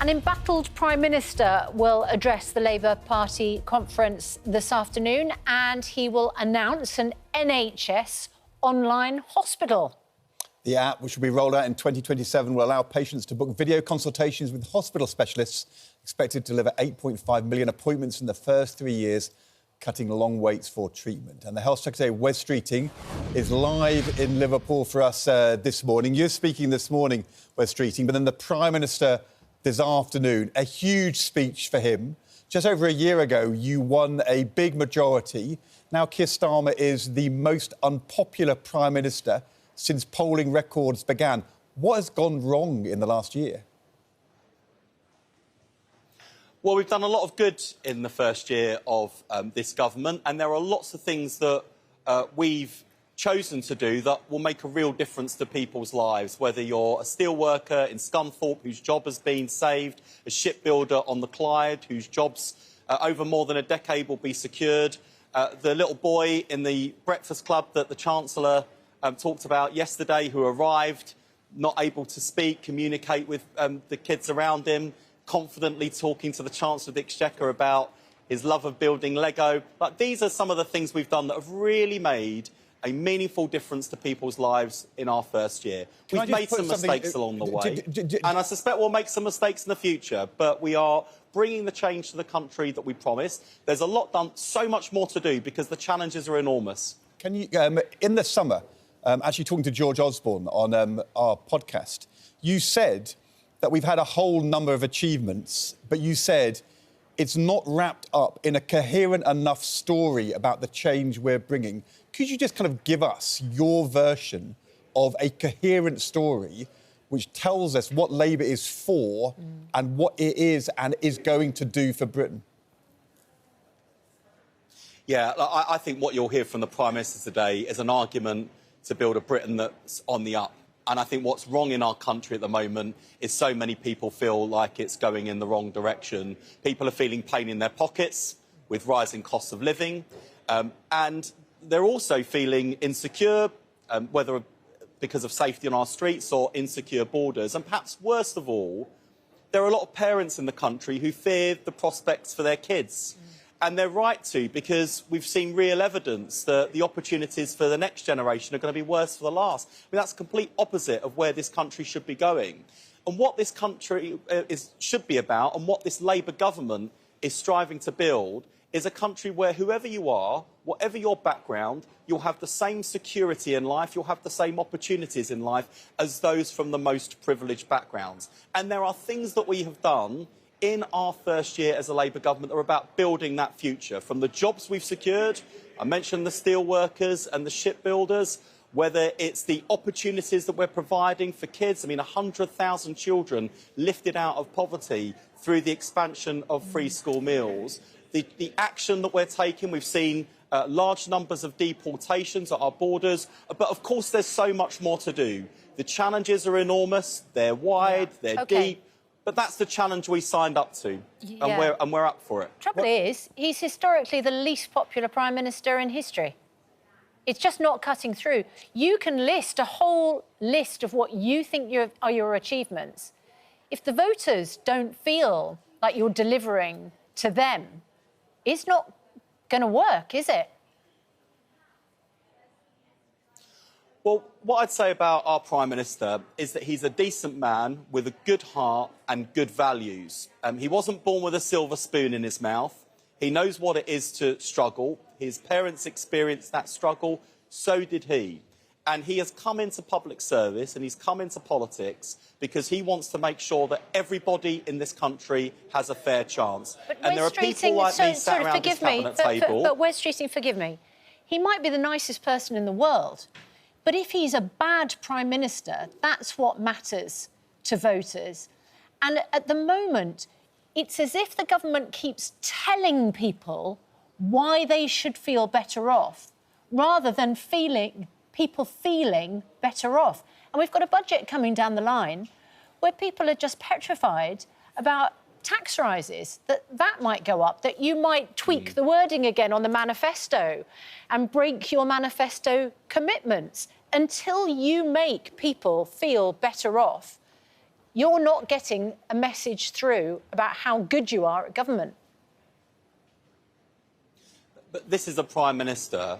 An embattled Prime Minister will address the Labour Party conference this afternoon, and he will announce an NHS online hospital. The app, which will be rolled out in 2027, will allow patients to book video consultations with hospital specialists, expected to deliver 8.5 million appointments in the first 3 years, cutting long waits for treatment. And the Health Secretary, Wes Streeting, is live in Liverpool for us this morning. You're speaking this morning, Wes Streeting, but then the Prime Minister this afternoon, a huge speech for him. Just over a year ago, you won a big majority. Now Keir Starmer is the most unpopular Prime Minister since polling records began. What has gone wrong in the last year? Well, we've done a lot of good in the first year of this government, and there are lots of things that we've chosen to do that will make a real difference to people's lives, whether you're a steel worker in Scunthorpe whose job has been saved, a shipbuilder on the Clyde whose jobs over more than a decade will be secured, the little boy in the Breakfast Club that the Chancellor talked about yesterday who arrived, not able to speak, communicate with the kids around him, confidently talking to the Chancellor of the Exchequer about his love of building Lego. Like, these are some of the things we've done that have really made a meaningful difference to people's lives in our first year. We've made some mistakes along the way, and I suspect we'll make some mistakes in the future, but we are bringing the change to the country that we promised. There's a lot done, so much more to do, because the challenges are enormous. Can you, in the summer, actually talking to George Osborne on our podcast, you said that we've had a whole number of achievements, but you said it's not wrapped up in a coherent enough story about the change we're bringing. Could you just kind of give us your version of a coherent story which tells us what Labour is for and what it is and is going to do for Britain? Yeah, I think what you'll hear from the Prime Minister today is an argument to build a Britain that's on the up. And I think what's wrong in our country at the moment is so many people feel like it's going in the wrong direction. People are feeling pain in their pockets with rising costs of living. And they're also feeling insecure, whether because of safety on our streets or insecure borders. And perhaps worst of all, there are a lot of parents in the country who fear the prospects for their kids. And they're right to, because we've seen real evidence that the opportunities for the next generation are going to be worse for the last. I mean, that's the complete opposite of where this country should be going. And what this country should be about, and what this Labour government is striving to build, is a country where whoever you are, whatever your background, you'll have the same security in life, you'll have the same opportunities in life as those from the most privileged backgrounds. And there are things that we have done in our first year as a Labour government that are about building that future. From the jobs we've secured, I mentioned the steel workers and the shipbuilders, whether it's the opportunities that we're providing for kids. I mean, 100,000 children lifted out of poverty through the expansion of free school meals. The action that we're taking, we've seen large numbers of deportations at our borders, but of course there's so much more to do. The challenges are enormous, they're wide, they're deep. But that's the challenge we signed up to, and we're up for it. Trouble is, he's historically the least popular Prime Minister in history. It's just not cutting through. You can list a whole list of what you think are your achievements. If the voters don't feel like you're delivering to them, it's not going to work, is it? Well, what I'd say about our Prime Minister is that he's a decent man with a good heart and good values. He wasn't born with a silver spoon in his mouth. He knows what it is to struggle. His parents experienced that struggle, so did he. And he has come into public service and he's come into politics because he wants to make sure that everybody in this country has a fair chance. And there are people like me sat around this cabinet table. But Wes Streeting, forgive me, he might be the nicest person in the world, but if he's a bad Prime Minister, that's what matters to voters. And at the moment, it's as if the government keeps telling people why they should feel better off, rather than people feeling better off. And we've got a budget coming down the line where people are just petrified about tax rises, that might go up, that you might tweak the wording again on the manifesto and break your manifesto commitments. Until you make people feel better off, you're not getting a message through about how good you are at government. But this is a Prime Minister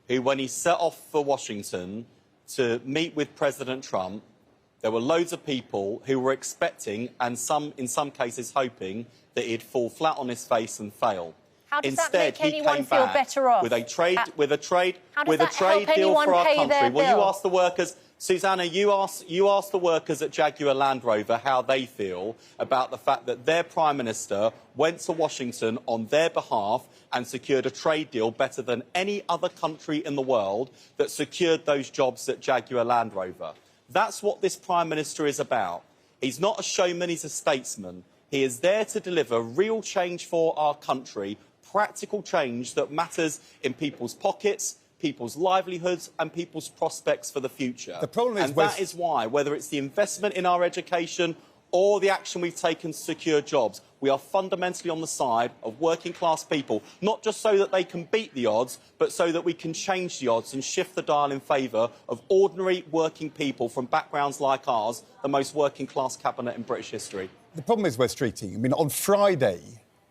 who, when he set off for Washington to meet with President Trump, there were loads of people who were expecting, and in some cases hoping, that he'd fall flat on his face and fail. How does Instead, that make anyone he came feel back better off? with a trade help deal anyone for our pay their country. Well, you bill? asked the workers, Susanna, you asked the workers at Jaguar Land Rover how they feel about the fact that their Prime Minister went to Washington on their behalf and secured a trade deal better than any other country in the world that secured those jobs at Jaguar Land Rover. That's what this Prime Minister is about. He's not a showman, he's a statesman. He is there to deliver real change for our country, practical change that matters in people's pockets, people's livelihoods and people's prospects for the future. The problem is, that is why, whether it's the investment in our education or the action we've taken to secure jobs, we are fundamentally on the side of working-class people, not just so that they can beat the odds, but so that we can change the odds and shift the dial in favour of ordinary working people from backgrounds like ours, the most working-class cabinet in British history. The problem is, Wes Streeting, I mean, on Friday,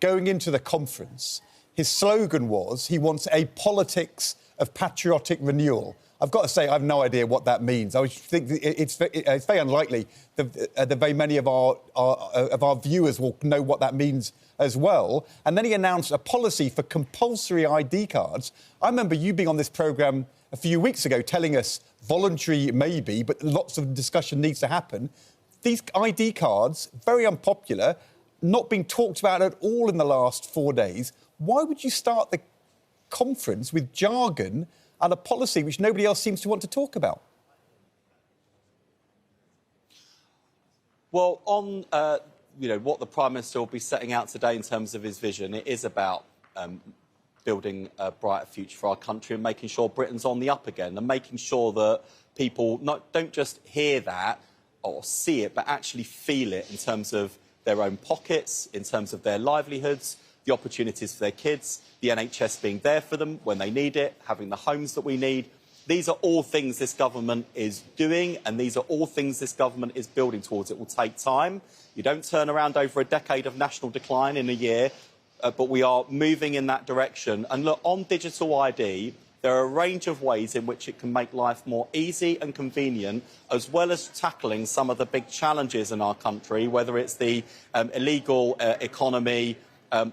going into the conference, his slogan was he wants a politics of patriotic renewal. I've got to say, I have no idea what that means. I think it's very unlikely that very many of our viewers will know what that means as well. And then he announced a policy for compulsory ID cards. I remember you being on this programme a few weeks ago telling us voluntary maybe, but lots of discussion needs to happen. These ID cards, very unpopular, not being talked about at all in the last 4 days. Why would you start the conference with jargon and a policy which nobody else seems to want to talk about? Well, on what the Prime Minister will be setting out today in terms of his vision, it is about building a brighter future for our country and making sure Britain's on the up again and making sure that people don't just hear that or see it, but actually feel it in terms of their own pockets, in terms of their livelihoods, the opportunities for their kids, the NHS being there for them when they need it, having the homes that we need. These are all things this government is doing, and these are all things this government is building towards. It will take time. You don't turn around over a decade of national decline in a year, but we are moving in that direction. And look, on digital ID, there are a range of ways in which it can make life more easy and convenient, as well as tackling some of the big challenges in our country, whether it's the illegal economy,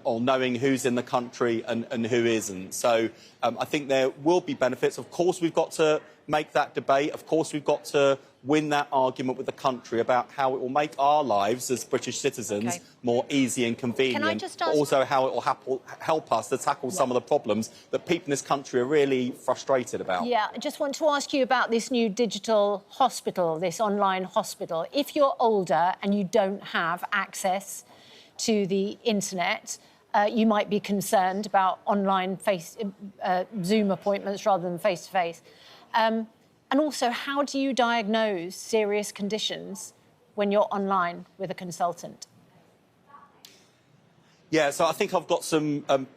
or knowing who's in the country and who isn't. So I think there will be benefits. Of course, we've got to make that debate. Of course, we've got to win that argument with the country about how it will make our lives as British citizens more easy and convenient, but also how it will help us to tackle some of the problems that people in this country are really frustrated about. Yeah, I just want to ask you about this new digital hospital, this online hospital. If you're older and you don't have access to the internet, you might be concerned about online Zoom appointments rather than face-to-face. And also, how do you diagnose serious conditions when you're online with a consultant? Yeah, so I think I've got some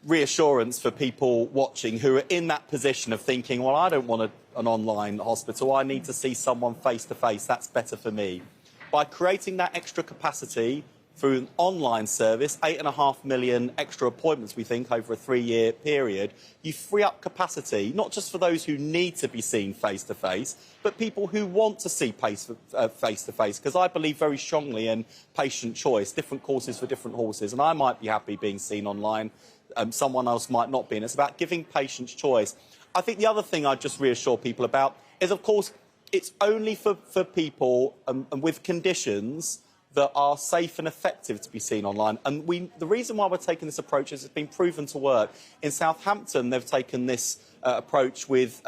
reassurance for people watching who are in that position of thinking, well, I don't want an online hospital, I need to see someone face-to-face, that's better for me. By creating that extra capacity through an online service, 8.5 million extra appointments, we think, over a 3-year period, you free up capacity, not just for those who need to be seen face-to-face, but people who want to see face-to-face, because I believe very strongly in patient choice, different courses for different horses, and I might be happy being seen online, someone else might not be, and it's about giving patients choice. I think the other thing I'd just reassure people about is, of course, it's only for people with conditions that are safe and effective to be seen online. And the reason why we're taking this approach is it's been proven to work. In Southampton, they've taken this approach with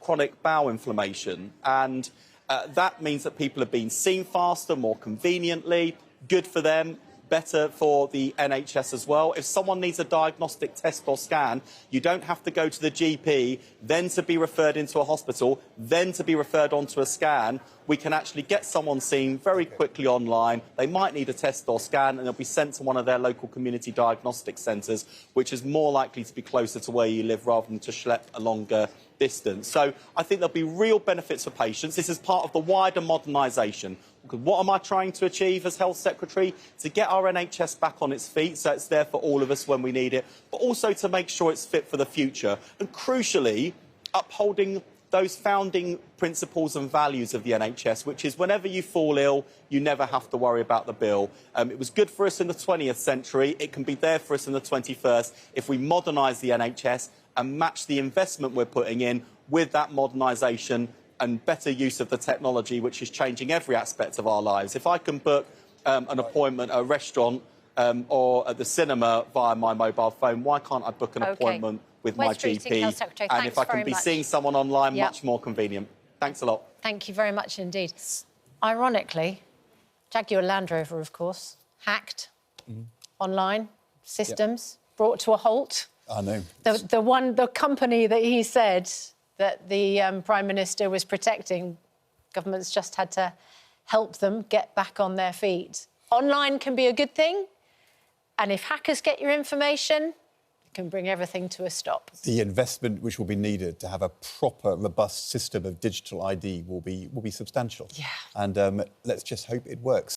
chronic bowel inflammation. And that means that people are being seen faster, more conveniently, good for them, better for the NHS as well. If someone needs a diagnostic test or scan, you don't have to go to the GP, then to be referred into a hospital, then to be referred onto a scan. We can actually get someone seen very quickly online. They might need a test or scan, and they'll be sent to one of their local community diagnostic centres, which is more likely to be closer to where you live rather than to schlep a longer distance. So I think there'll be real benefits for patients. This is part of the wider modernisation. What am I trying to achieve as Health Secretary? To get our NHS back on its feet so it's there for all of us when we need it, but also to make sure it's fit for the future. And crucially, upholding those founding principles and values of the NHS, which is whenever you fall ill, you never have to worry about the bill. It was good for us in the 20th century. It can be there for us in the 21st if we modernise the NHS and match the investment we're putting in with that modernisation and better use of the technology, which is changing every aspect of our lives. If I can book an appointment at a restaurant or at the cinema via my mobile phone, why can't I book an appointment with my GP? And if I can be seeing someone online, much more convenient. Thanks a lot. Thank you very much indeed. Ironically, Jaguar Land Rover, of course, hacked online systems, brought to a halt. I know. The company that he said that the Prime Minister was protecting, government's just had to help them get back on their feet. Online can be a good thing, and if hackers get your information, it can bring everything to a stop. The investment which will be needed to have a proper, robust system of digital ID will be substantial. Yeah. And let's just hope it works.